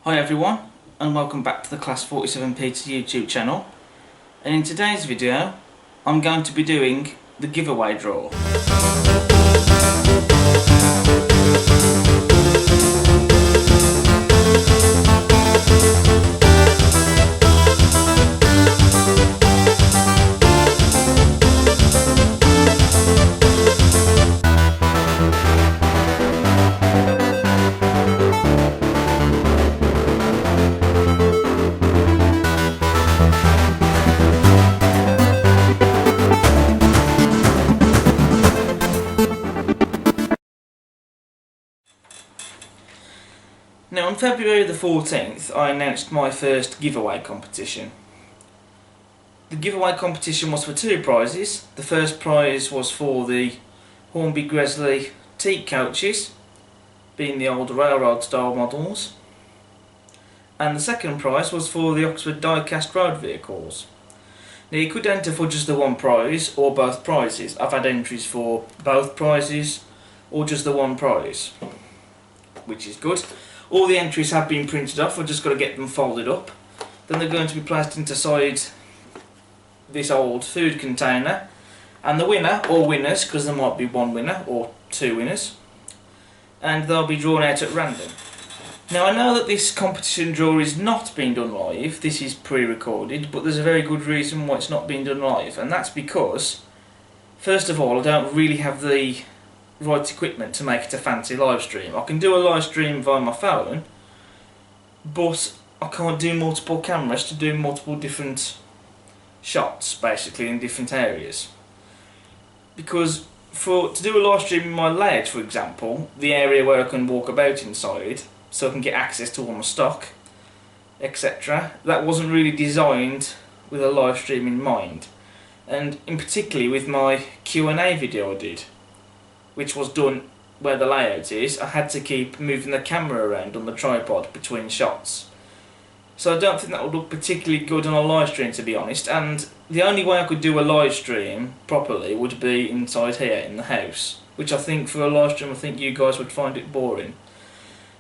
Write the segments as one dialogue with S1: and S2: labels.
S1: Hi everyone, and welcome back to the Class 47 Peter YouTube channel. And in today's video I'm going to be doing the giveaway draw. Now on February the 14th I announced my first giveaway competition. The giveaway competition was for two prizes. The first prize was for the Hornby Gresley teak coaches, being the old railroad style models, and the second prize was for the Oxford die-cast road vehicles. Now you could enter for just the one prize or both prizes. I've had entries for both prizes or just the one prize, which is good. All the entries have been printed off, I've just got to get them folded up. Then they're going to be placed inside this old food container, and the winner, or winners, because there might be one winner or two winners, and they'll be drawn out at random. Now I know that this competition draw is not being done live, this is pre-recorded, but there's a very good reason why it's not being done live, and that's because, first of all, I don't really have the right equipment to make it a fancy live stream. I can do a live stream via my phone, but I can't do multiple cameras to do multiple different shots, basically, in different areas. Because to do a live stream in my layout, for example, the area where I can walk about inside, so I can get access to all my stock, etc., that wasn't really designed with a live stream in mind. And in particular with my Q&A video I did, which was done where the layout is, I had to keep moving the camera around on the tripod between shots. So I don't think that would look particularly good on a live stream, to be honest, and the only way I could do a live stream properly would be inside here in the house, which I think for a live stream I think you guys would find it boring.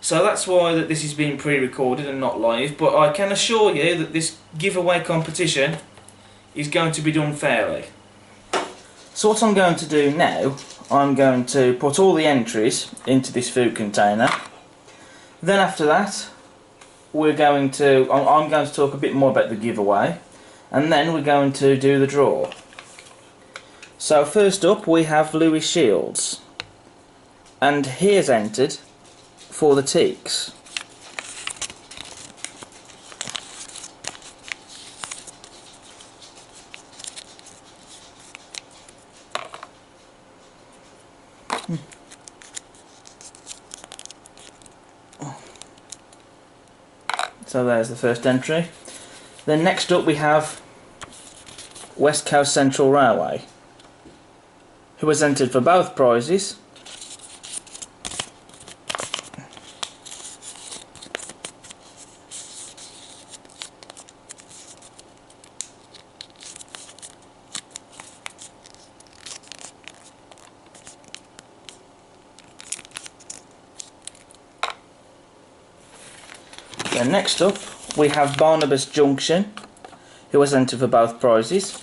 S1: So that's why that this is being pre-recorded and not live, but I can assure you that this giveaway competition is going to be done fairly. So what I'm going to do now, I'm going to put all the entries into this food container. Then after that, I'm going to talk a bit more about the giveaway, and then we're going to do the draw. So first up we have Lewis Shields, and he has entered for the teaks. So there's the first entry. Then next up we have West Coast Central Railway, who has entered for both prizes. Then next up we have Barnabas Junction, who has entered for both prizes.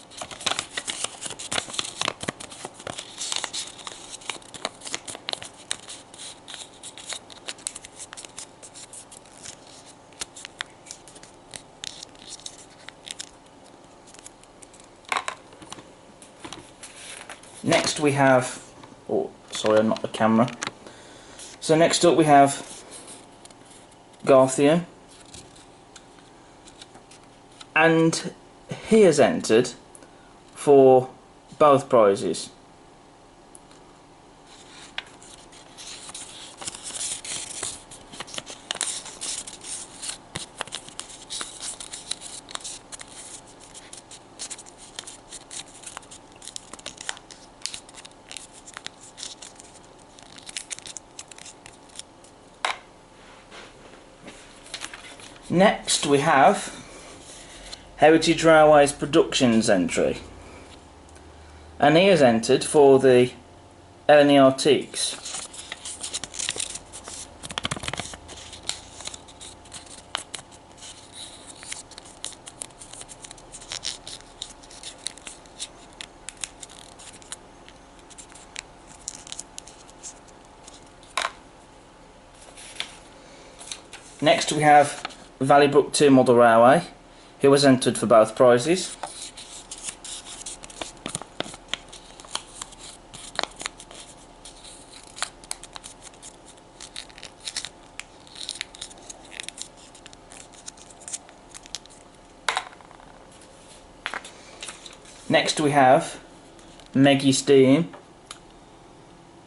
S1: Next we have, not the camera. So next up we have Garthian, and he has entered for both prizes. Next we have Heritage Railways Productions entry, and he has entered for the LNER teaks. Next we have Valleybrook 2 Model Railway, who was entered for both prizes. Next we have Meggie Steam,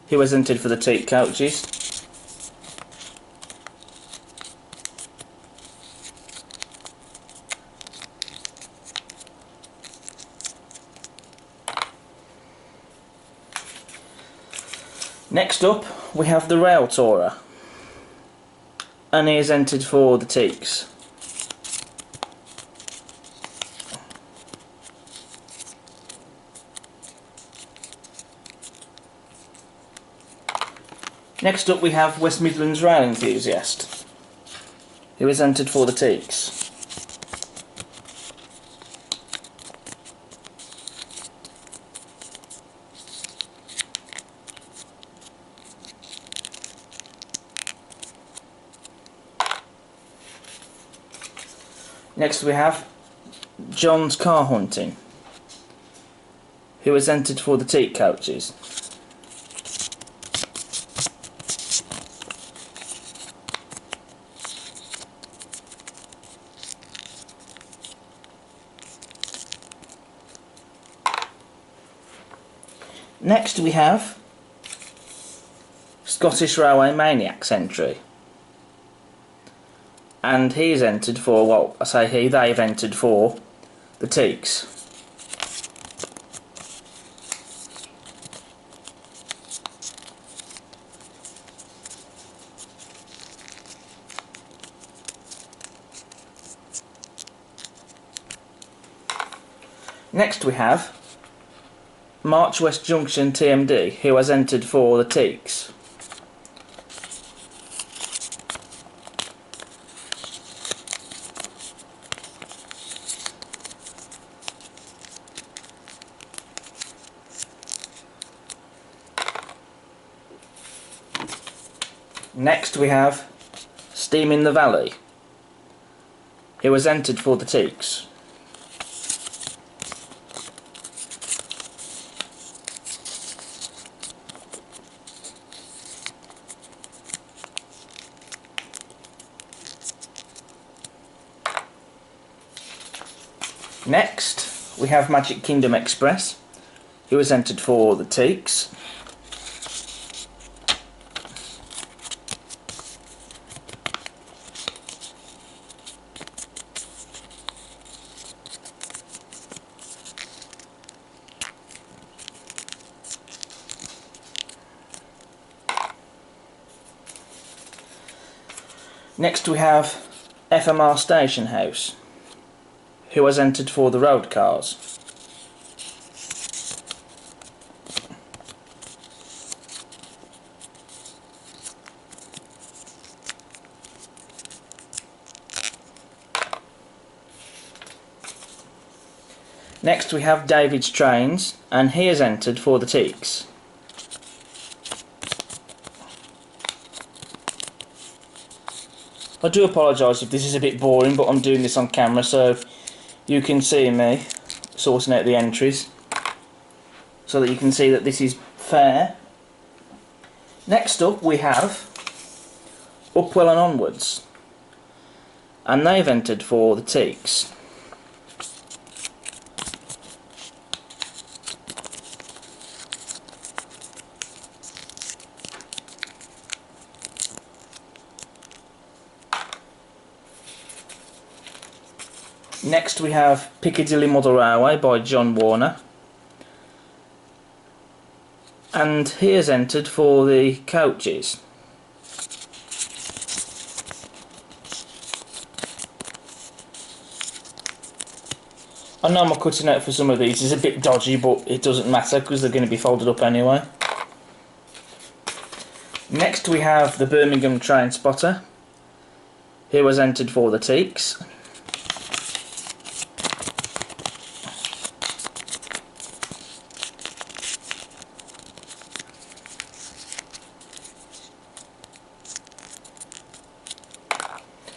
S1: who was entered for the teak coaches. Next up we have the Rail Tourer, and he is entered for the teaks. Next up we have West Midlands Rail Enthusiast, who is entered for the teaks. Next we have John's Car Hunting, who was entered for the teak coaches. Next we have Scottish Railway Maniacs entry, and he is entered for, well, I say he, they've entered for the teaks. Next we have March West Junction TMD, who has entered for the teaks. Next we have Steam in the Valley, who has entered for the teaks. Next we have Magic Kingdom Express, who has entered for the teaks. Next we have FMR Station House, who has entered for the road cars. Next we have David's Trains, and he has entered for the teaks. I do apologise if this is a bit boring, but I'm doing this on camera so you can see me sorting out the entries, so that you can see that this is fair. Next up we have Upwell and Onwards, and they've entered for the teaks. Next we have Piccadilly Model Railway by John Warner, and he has entered for the coaches. I know my cutting out for some of these is a bit dodgy, but it doesn't matter because they're going to be folded up anyway. Next we have the Birmingham Train Spotter, who has entered for the teaks.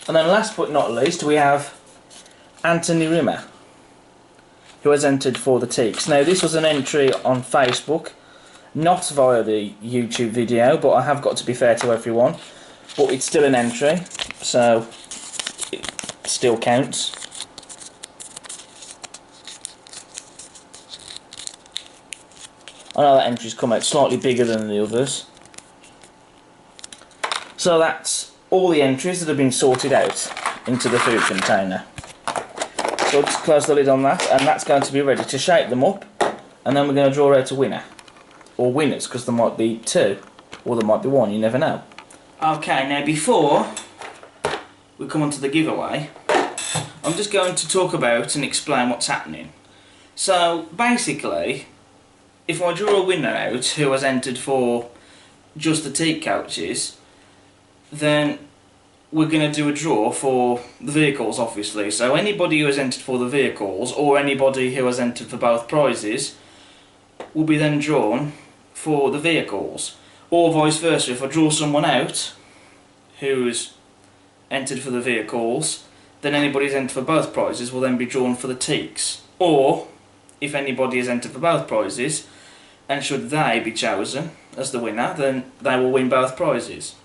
S1: And then last but not least, we have Anthony Rimmer, who has entered for the Teaks. Now, this was an entry on Facebook, not via the YouTube video, but I have got to be fair to everyone. But it's still an entry, so it still counts. I know that entry's come out slightly bigger than the others. So that's all the entries that have been sorted out into the food container. So I'll just close the lid on that, and that's going to be ready to shake them up, and then we're going to draw out a winner. Or winners, because there might be two, or there might be one, you never know. Okay, now before we come on to the giveaway, I'm just going to talk about and explain what's happening. So basically, if I draw a winner out who has entered for just the teak couches, then we're going to do a draw for the vehicles, obviously. So anybody who has entered for the vehicles, or anybody who has entered for both prizes, will be then drawn for the vehicles. Or vice versa, if I draw someone out who's entered for the vehicles, then anybody who's entered for both prizes will then be drawn for the teaks. Or, if anybody has entered for both prizes, and should they be chosen as the winner, then they will win both prizes.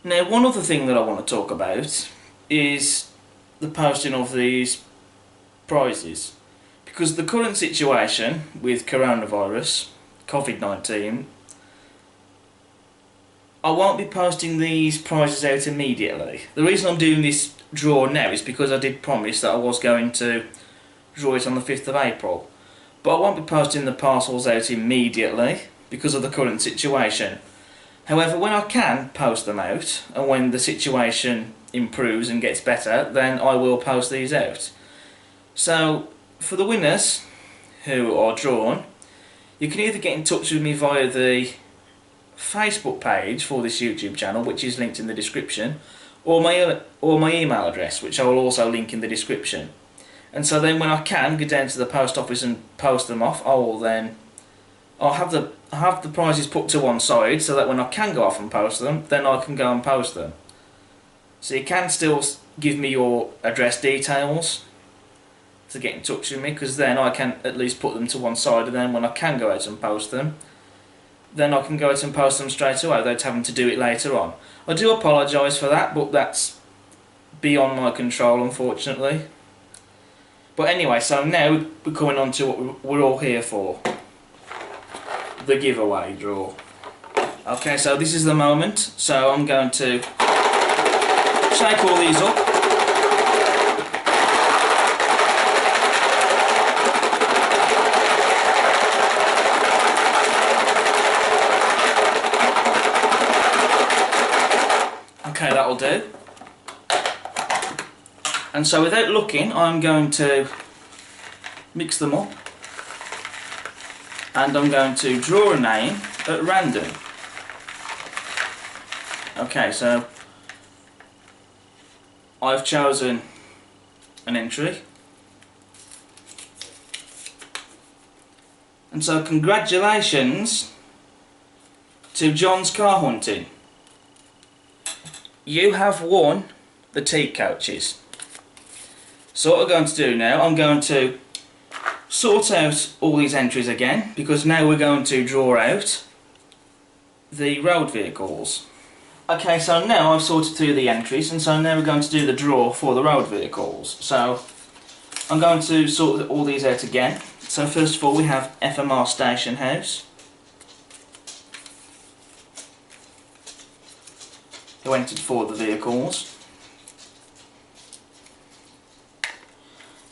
S1: Now, one other thing that I want to talk about is the posting of these prizes. Because the current situation with coronavirus, COVID-19, I won't be posting these prizes out immediately. The reason I'm doing this draw now is because I did promise that I was going to draw it on the 5th of April. But I won't be posting the parcels out immediately because of the current situation. However, when I can post them out, and when the situation improves and gets better, then I will post these out. So, for the winners who are drawn, you can either get in touch with me via the Facebook page for this YouTube channel, which is linked in the description, or my email address, which I will also link in the description. And so then when I can go down to the post office and post them off, I'll have the prizes put to one side, so that when I can go off and post them, then I can go and post them. So you can still give me your address details to get in touch with me, because then I can at least put them to one side, and then when I can go out and post them, then I can go out and post them straight away without having to do it later on. I do apologise for that, but that's beyond my control, unfortunately. But anyway, so now we're coming on to what we're all here for. The giveaway draw. Okay, so this is the moment. So I'm going to shake all these up. Okay, that'll do. And so without looking, I'm going to mix them up. And I'm going to draw a name at random. Okay, so I've chosen an entry. And so congratulations to John's Car Hunting. You have won the teak couches. So what we're going to do now, I'm going to sort out all these entries again, because now we're going to draw out the road vehicles. Okay, so now I've sorted through the entries, and so now we're going to do the draw for the road vehicles. So I'm going to sort all these out again. So first of all, we have FMR Station House, who entered for the vehicles.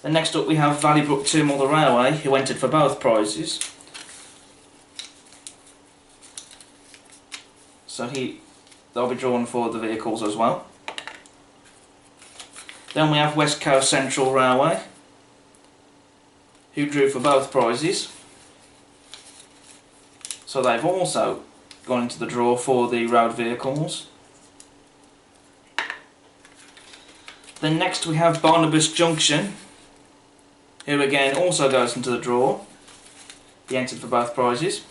S1: Then next up we have Valleybrook to Mother Railway, who entered for both prizes. So they'll be drawn for the vehicles as well. Then we have West Coast Central Railway, who drew for both prizes. So they've also gone into the draw for the road vehicles. Then next we have Barnabas Junction, who again also goes into the draw. He entered for both prizes.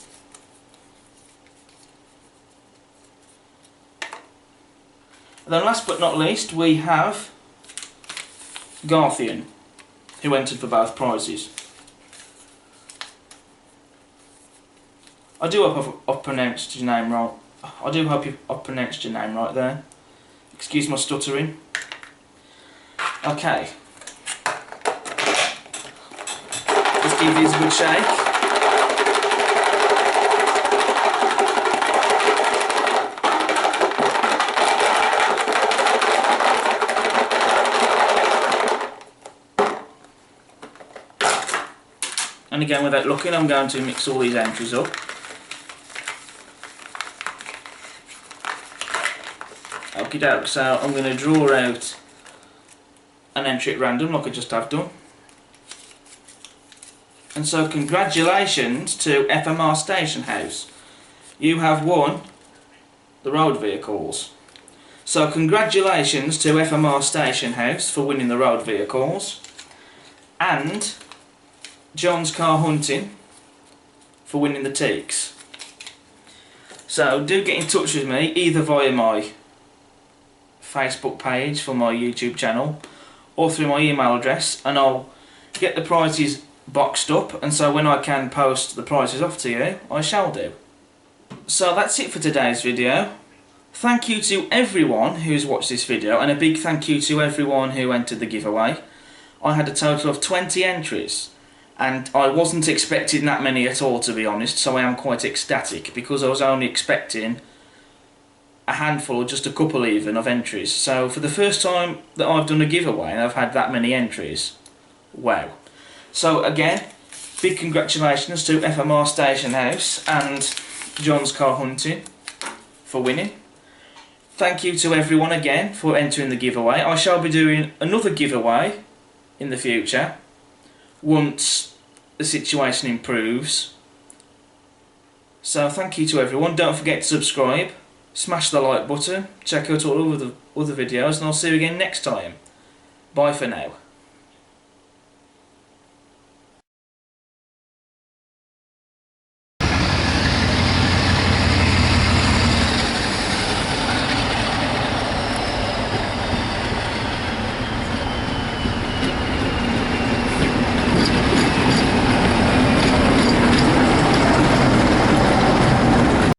S1: And then last but not least, we have Garthian, who entered for both prizes. I do hope I've pronounced your name right. I do hope I've pronounced your name right there. Excuse my stuttering. Okay. Let's give these a good shake. And again, without looking, I'm going to mix all these entries up. Okie doke, so I'm going to draw out an entry at random like I just have done. And so congratulations to FMR Station House. You have won the road vehicles. So congratulations to FMR Station House for winning the road vehicles. And John's Car Hunting for winning the teaks. So do get in touch with me either via my Facebook page for my YouTube channel or through my email address, and I'll get the prizes boxed up, and so when I can post the prizes off to you, I shall do. So that's it for today's video. Thank you to everyone who's watched this video, and a big thank you to everyone who entered the giveaway. I had a total of 20 entries. And I wasn't expecting that many at all, to be honest, so I am quite ecstatic, because I was only expecting a handful, or just a couple even, of entries. So for the first time that I've done a giveaway and I've had that many entries, wow. So again, big congratulations to FMR Station House and John's Car Hunting for winning. Thank you to everyone again for entering the giveaway. I shall be doing another giveaway in the future once the situation improves. So thank you to everyone. Don't forget to subscribe, smash the like button, check out all of the other videos, and I'll see you again next time. Bye for now.